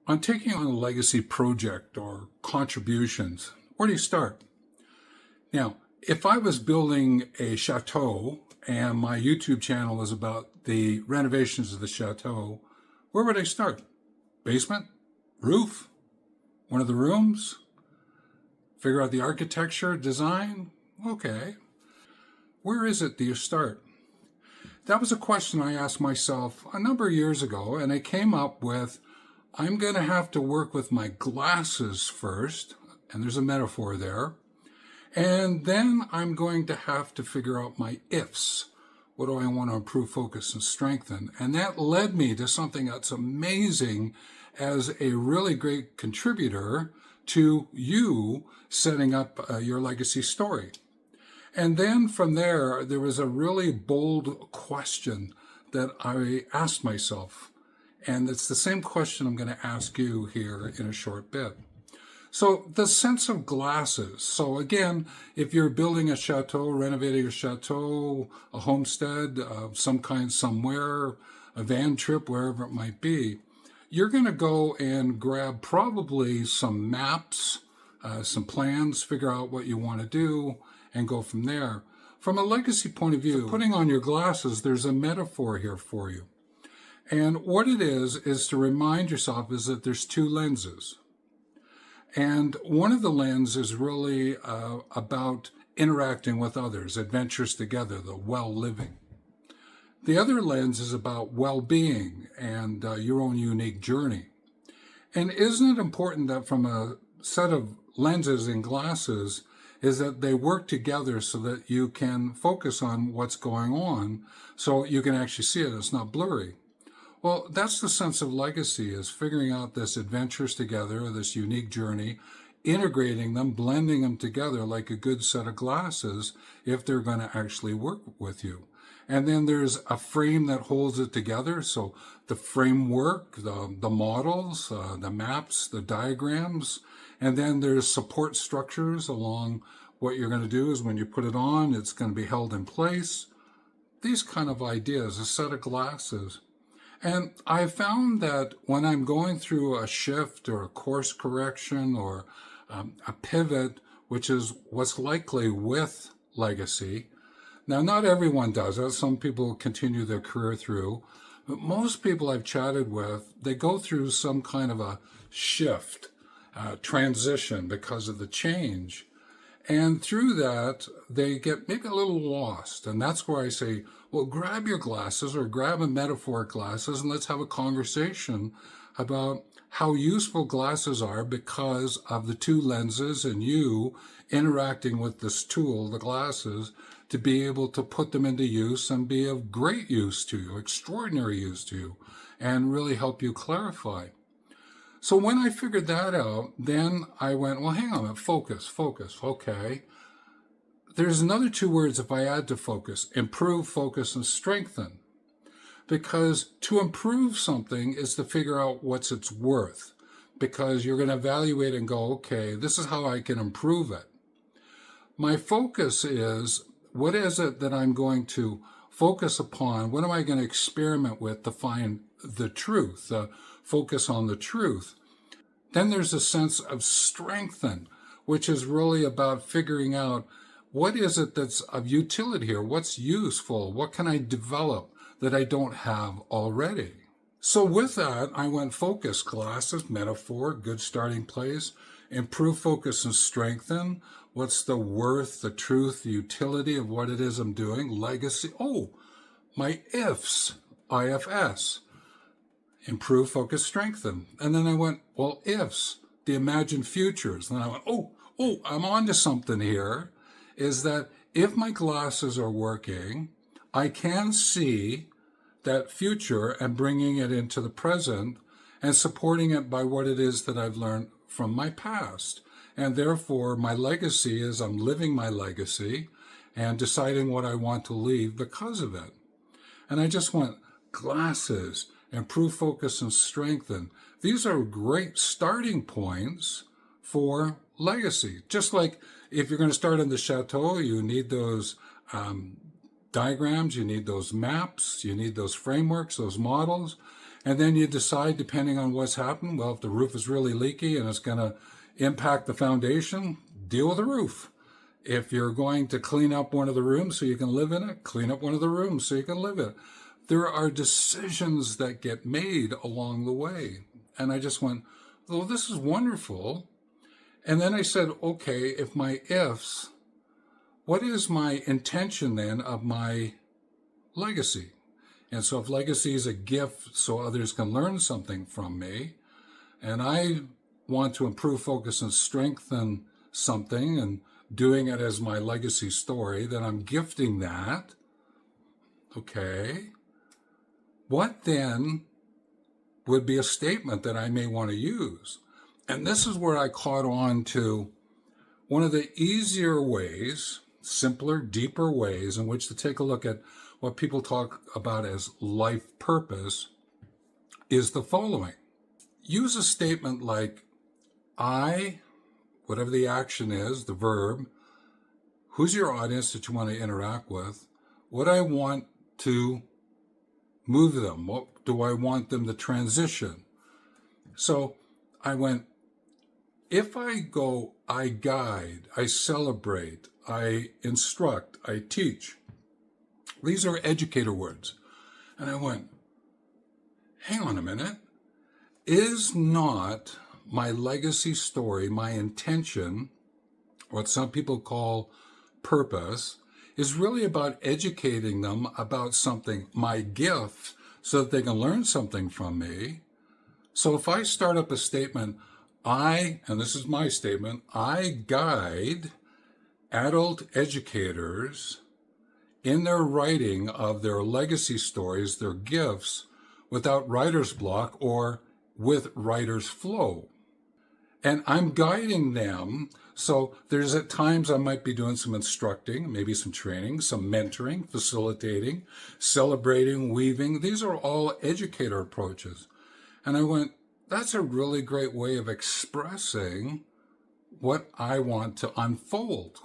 On taking on a legacy project or contributions, where do you start? Now, if I was building a chateau and my YouTube channel was about the renovations of the chateau, where would I start? Basement? Roof? One of the rooms? Figure out the architecture, design? Okay. Where is it that you start? That was a question I asked myself a number of years ago, and I came up with, I'm going to have to work with my glasses first, and there's a metaphor there, and then I'm going to have to figure out my ifs. What do I want to improve, focus, and strengthen? And that led me to something that's amazing as a really great contributor to you setting up your legacy story. And then from there was a really bold question that I asked myself. And it's the same question I'm going to ask you here in a short bit. So the sense of glasses. So again, if you're building a chateau, renovating a chateau, a homestead of some kind somewhere, a van trip, wherever it might be, you're going to go and grab probably some maps, some plans, figure out what you want to do, and go from there. From a legacy point of view, putting on your glasses, there's a metaphor here for you. And what it is to remind yourself is that there's two lenses. And one of the lenses is really about interacting with others, adventures together, the well-living. The other lens is about well-being and your own unique journey. And isn't it important that from a set of lenses and glasses is that they work together so that you can focus on what's going on so you can actually see it, it's not blurry. Well, that's the sense of legacy, is figuring out this adventures together, this unique journey, integrating them, blending them together like a good set of glasses if they're going to actually work with you. And then there's a frame that holds it together. So the framework, the models, the maps, the diagrams, and then there's support structures along what you're going to do is when you put it on, it's going to be held in place. These kind of ideas, a set of glasses. And I found that when I'm going through a shift or a course correction or a pivot, which is what's likely with legacy, now not everyone does it. Some people continue their career through, but most people I've chatted with, they go through some kind of a shift, transition because of the change. And through that, they get maybe a little lost. And that's where I say, well, grab your glasses or grab a metaphoric glasses and let's have a conversation about how useful glasses are because of the two lenses and you interacting with this tool, the glasses, to be able to put them into use and be of great use to you, extraordinary use to you, and really help you clarify. So when I figured that out, then I went, well, hang on a minute, focus, okay. There's another two words if I add to focus, improve, focus, and strengthen. Because to improve something is to figure out what's its worth. Because you're going to evaluate and go, okay, this is how I can improve it. My focus is, what is it that I'm going to focus upon? What am I going to experiment with to find the truth, focus on the truth? Then there's a sense of strengthen, which is really about figuring out what is it that's of utility here? What's useful? What can I develop that I don't have already? So with that, I went focus, glasses, metaphor, good starting place, improve, focus, and strengthen. What's the worth, the truth, the utility of what it is I'm doing? Legacy. Oh, my ifs, IFS. Improve, focus, strengthen. And then I went, well, ifs, the imagined futures. And then I went, oh, I'm on to something here, is that if my glasses are working, I can see that future and bringing it into the present and supporting it by what it is that I've learned from my past. And therefore, my legacy is I'm living my legacy and deciding what I want to leave because of it. And I just went, glasses, improve, focus, and strengthen. These are great starting points for legacy. Just like if you're going to start in the chateau, you need those diagrams, you need those maps, you need those frameworks, those models. And then you decide, depending on what's happened, well, if the roof is really leaky and it's going to impact the foundation, deal with the roof. If you're going to clean up one of the rooms so you can live in it, clean up one of the rooms so you can live in it. There are decisions that get made along the way. And I just went, well, this is wonderful. And then I said, okay, if my ifs, what is my intention then of my legacy? And so if legacy is a gift so others can learn something from me, and I want to improve, focus, and strengthen something and doing it as my legacy story, then I'm gifting that. Okay. What then would be a statement that I may want to use? And this is where I caught on to one of the easier ways, simpler, deeper ways in which to take a look at what people talk about as life purpose is the following. Use a statement like, I, whatever the action is, the verb, who's your audience that you want to interact with, what I want to move them, what do I want them to transition? So I went, if I go, I guide, I celebrate, I instruct, I teach. These are educator words. And I went, hang on a minute. Is not my legacy story, my intention, what some people call purpose, is really about educating them about something, my gift, so that they can learn something from me? So if I start up a statement, and this is my statement, I guide adult educators in their writing of their legacy stories, their gifts, without writer's block or with writer's flow. And I'm guiding them. So there's at times I might be doing some instructing, maybe some training, some mentoring, facilitating, celebrating, weaving. These are all educator approaches. And I went, that's a really great way of expressing what I want to unfold.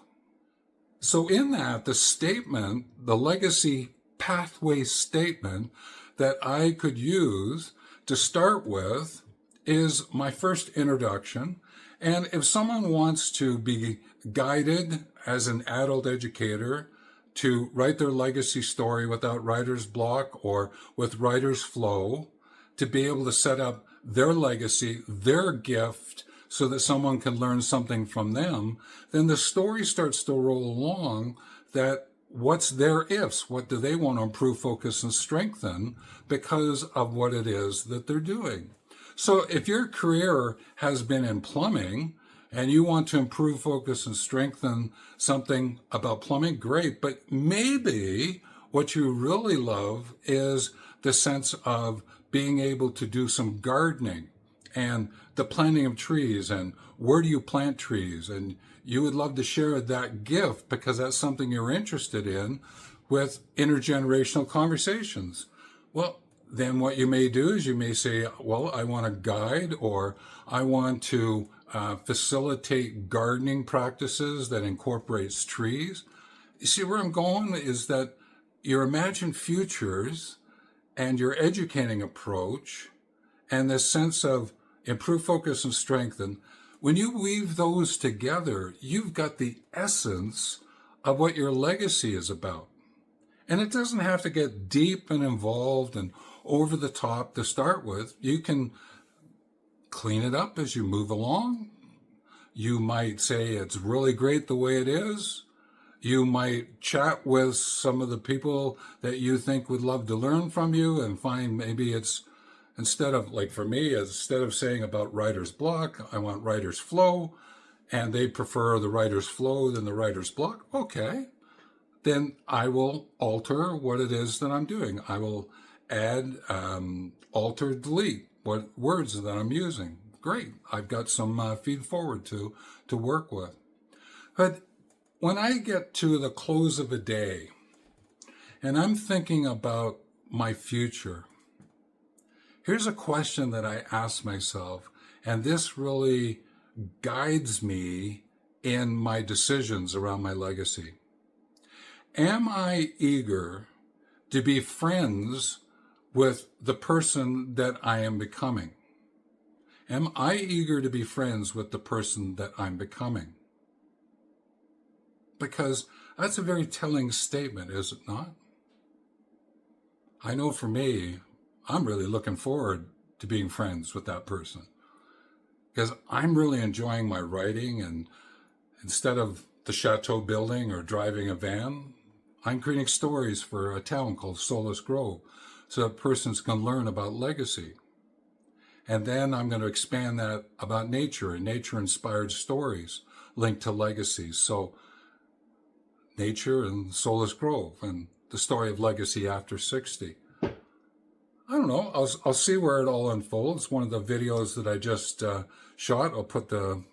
So in that, the statement, the legacy pathway statement that I could use to start with is my first introduction. And if someone wants to be guided as an adult educator to write their legacy story without writer's block or with writer's flow, to be able to set up their legacy, their gift, so that someone can learn something from them, then the story starts to roll along that what's their ifs? What do they want to improve, focus, and strengthen because of what it is that they're doing? So if your career has been in plumbing and you want to improve, focus, and strengthen something about plumbing, great. But maybe what you really love is the sense of being able to do some gardening and the planting of trees and where do you plant trees, and you would love to share that gift because that's something you're interested in with intergenerational conversations. Well, then what you may do is you may say, well, I want to guide or I want to facilitate gardening practices that incorporates trees. You see where I'm going is that your imagined futures and your educating approach and this sense of improve, focus, and strengthen, when you weave those together, you've got the essence of what your legacy is about. And it doesn't have to get deep and involved and over the top to start with. You can clean it up as you move along. You might say it's really great the way it is. You might chat with some of the people that you think would love to learn from you and find maybe it's, instead of, like for me, instead of saying about writer's block, I want writer's flow, and they prefer the writer's flow than the writer's block. Okay, then I will alter what it is that I'm doing. I will add, alter, delete what words that I'm using. Great, I've got some feed forward to work with. But when I get to the close of a day and I'm thinking about my future, here's a question that I ask myself, and this really guides me in my decisions around my legacy. Am I eager to be friends with the person that I am becoming? Am I eager to be friends with the person that I'm becoming? Because that's a very telling statement, is it not? I know for me, I'm really looking forward to being friends with that person because I'm really enjoying my writing, and instead of the chateau building or driving a van, I'm creating stories for a town called Solace Grove so that persons can learn about legacy. And then I'm going to expand that about nature and nature-inspired stories linked to legacies. So nature and Solace Grove and the story of legacy after 60. I don't know. I'll see where it all unfolds. One of the videos that I just shot, I'll put a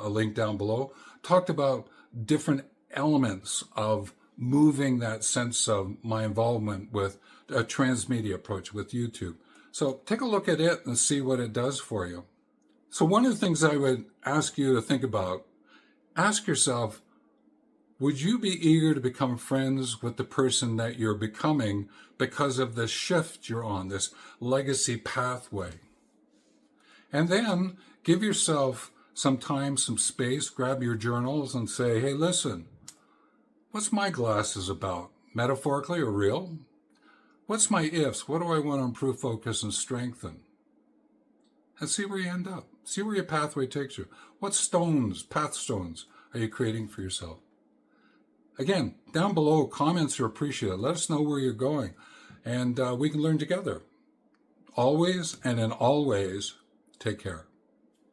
link down below, talked about different elements of moving that sense of my involvement with a transmedia approach with YouTube. So take a look at it and see what it does for you. So one of the things I would ask you to think about, ask yourself, would you be eager to become friends with the person that you're becoming because of the shift you're on, this legacy pathway? And then give yourself some time, some space, grab your journals and say, hey, listen, what's my glasses about? Metaphorically or real? What's my ifs? What do I want to improve, focus, and strengthen? And see where you end up. See where your pathway takes you. What stones, path stones, are you creating for yourself? Again, down below, comments are appreciated. Let us know where you're going, and we can learn together. Always and in all ways, take care.